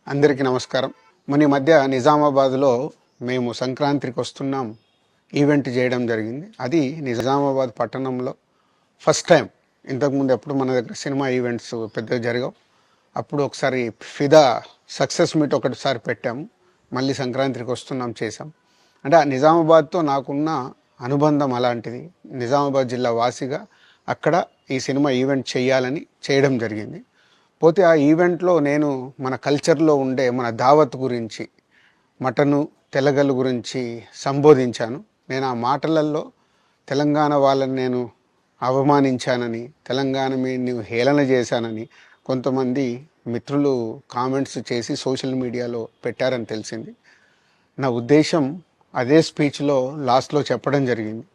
అందరికీ నమస్కారం. మన ఈ మధ్య నిజామాబాద్లో మేము సంక్రాంతికి వస్తున్నాం ఈవెంట్ చేయడం జరిగింది. అది నిజామాబాద్ పట్టణంలో ఫస్ట్ టైం. ఇంతకుముందు ఎప్పుడు మన దగ్గర సినిమా ఈవెంట్స్ పెద్దగా జరగవు. అప్పుడు ఒకసారి ఫిదా సక్సెస్ మీట్ ఒకటిసారి పెట్టాము. మళ్ళీ సంక్రాంతికి వస్తున్నాం చేసాం. అంటే ఆ నిజామాబాద్తో నాకున్న అనుబంధం అలాంటిది. నిజామాబాద్ జిల్లా వాసిగా అక్కడ ఈ సినిమా ఈవెంట్ చేయాలని చేయడం జరిగింది. పోతే ఆ ఈవెంట్లో నేను మన కల్చర్లో ఉండే మన దావత్ గురించి, మటను తెలగలు గురించి సంబోధించాను. నేను ఆ మాటలలో తెలంగాణ వాళ్ళని నేను అవమానించానని, తెలంగాణ మీద హేళన చేశానని కొంతమంది మిత్రులు కామెంట్స్ చేసి సోషల్ మీడియాలో పెట్టారని తెలిసింది. నా ఉద్దేశం అదే స్పీచ్లో లాస్ట్లో చెప్పడం జరిగింది.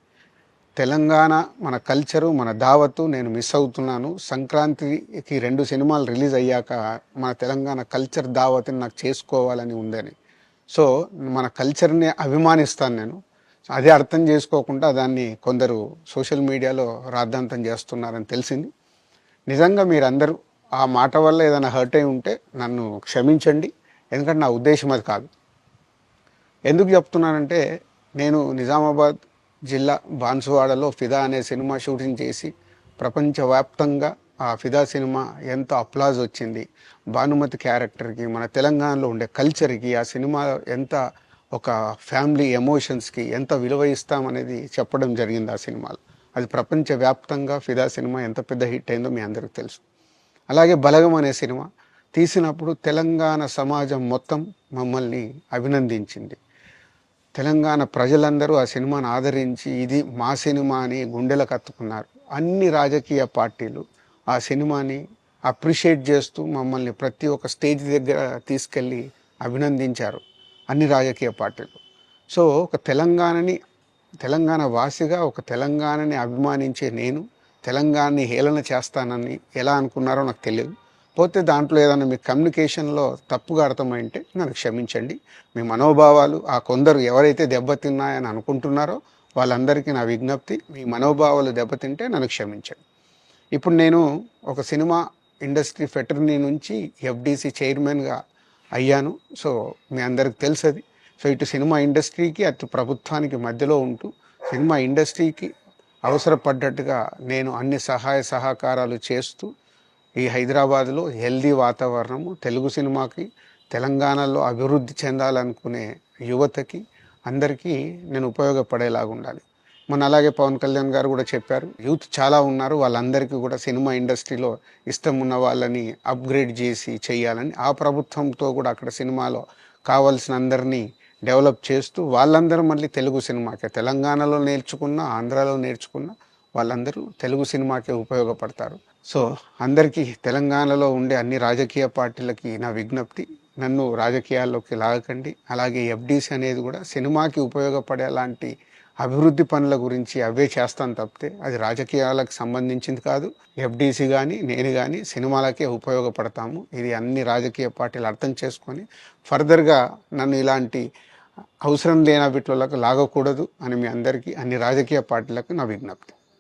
తెలంగాణ మన కల్చరు, మన దావత్తు నేను మిస్ అవుతున్నాను. సంక్రాంతికి 2 సినిమాలు రిలీజ్ అయ్యాక మన తెలంగాణ కల్చర్ దావత్ని నాకు చేసుకోవాలని ఉందని. సో మన కల్చర్ని అభిమానిస్తాను నేను. అదే అర్థం చేసుకోకుండా దాన్ని కొందరు సోషల్ మీడియాలో రాద్ధాంతం చేస్తున్నారని తెలిసింది. నిజంగా మీరందరూ ఆ మాట వల్ల ఏదైనా హర్ట్ అయి ఉంటే నన్ను క్షమించండి. ఎందుకంటే నా ఉద్దేశం అది కాదు. ఎందుకు చెప్తున్నానంటే, నేను నిజామాబాద్ జిల్లా బాన్సువాడలో ఫిదా అనే సినిమా షూటింగ్ చేసి ప్రపంచవ్యాప్తంగా ఆ ఫిదా సినిమా ఎంత అప్లాజ్ వచ్చింది, భానుమతి క్యారెక్టర్కి, మన తెలంగాణలో ఉండే కల్చర్కి, ఆ సినిమా ఎంత ఒక ఫ్యామిలీ ఎమోషన్స్కి ఎంత విలువ ఇస్తామనేది చెప్పడం జరిగింది ఆ సినిమాలో. అది ప్రపంచవ్యాప్తంగా ఫిదా సినిమా ఎంత పెద్ద హిట్ అయిందో మీ అందరికీ తెలుసు. అలాగే బలగం అనే సినిమా తీసినప్పుడు తెలంగాణ సమాజం మొత్తం మమ్మల్ని అభినందించింది. తెలంగాణ ప్రజలందరూ ఆ సినిమాను ఆదరించి ఇది మా సినిమా అని గుండెలకు హత్తుకున్నారు. అన్ని రాజకీయ పార్టీలు ఆ సినిమాని అప్రిషియేట్ చేస్తూ మమ్మల్ని ప్రతి ఒక్క స్టేజ్ దగ్గర తీసుకెళ్ళి అభినందించారు, అన్ని రాజకీయ పార్టీలు. సో ఒక తెలంగాణ వాసిగా ఒక తెలంగాణని అభిమానించే నేను తెలంగాణని హేళన చేస్తానని ఎలా అనుకున్నారో నాకు తెలియదు. పోతే దాంట్లో ఏదైనా మీ కమ్యూనికేషన్లో తప్పుగా అర్థమైంటే నన్ను క్షమించండి. మీ మనోభావాలు ఆ కొందరు ఎవరైతే దెబ్బతిన్నాయని అనుకుంటున్నారో వాళ్ళందరికీ నా విజ్ఞప్తి, మీ మనోభావాలు దెబ్బతింటే నన్ను క్షమించండి. ఇప్పుడు నేను ఒక సినిమా ఇండస్ట్రీ ఫెటర్నీ నుంచి ఎఫ్డీసీ చైర్మన్గా అయ్యాను. సో మీ అందరికి తెలుసది. సో ఇటు సినిమా ఇండస్ట్రీకి అటు ప్రభుత్వానికి మధ్యలో ఉంటూ సినిమా ఇండస్ట్రీకి అవసరపడ్డట్టుగా నేను అన్ని సహాయ సహకారాలు చేస్తూ ఈ హైదరాబాద్లో హెల్దీ వాతావరణము, తెలుగు సినిమాకి, తెలంగాణలో అభివృద్ధి చెందాలనుకునే యువతకి అందరికీ నేను ఉపయోగపడేలాగా ఉండాలి. మన అలాగే పవన్ కళ్యాణ్ గారు కూడా చెప్పారు, యూత్ చాలా ఉన్నారు, వాళ్ళందరికీ కూడా సినిమా ఇండస్ట్రీలో ఇష్టం ఉన్న వాళ్ళని అప్గ్రేడ్ చేసి చేయాలని. ఆ ప్రభుత్వంతో కూడా అక్కడ సినిమాలో కావాల్సిన అందరినీ డెవలప్ చేస్తూ వాళ్ళందరూ మళ్ళీ తెలుగు సినిమాకే, తెలంగాణలో నేర్చుకున్న, ఆంధ్రాలో నేర్చుకున్న వాళ్ళందరూ తెలుగు సినిమాకే ఉపయోగపడతారు. సో అందరికీ, తెలంగాణలో ఉండే అన్ని రాజకీయ పార్టీలకి నా విజ్ఞప్తి, నన్ను రాజకీయాల్లోకి లాగకండి. అలాగే ఎఫ్డీసీ అనేది కూడా సినిమాకి ఉపయోగపడే లాంటి అభివృద్ధి పనుల గురించి అవే చేస్తాను తప్పితే అది రాజకీయాలకు సంబంధించింది కాదు. ఎఫ్డీసీ కానీ నేను కానీ సినిమాలకే ఉపయోగపడతాము. ఇది అన్ని రాజకీయ పార్టీలు అర్థం చేసుకొని ఫర్దర్గా నన్ను ఇలాంటి అవసరం లేని వీటిలోకి లాగకూడదు అని మీ అందరికీ, అన్ని రాజకీయ పార్టీలకు నా విజ్ఞప్తి.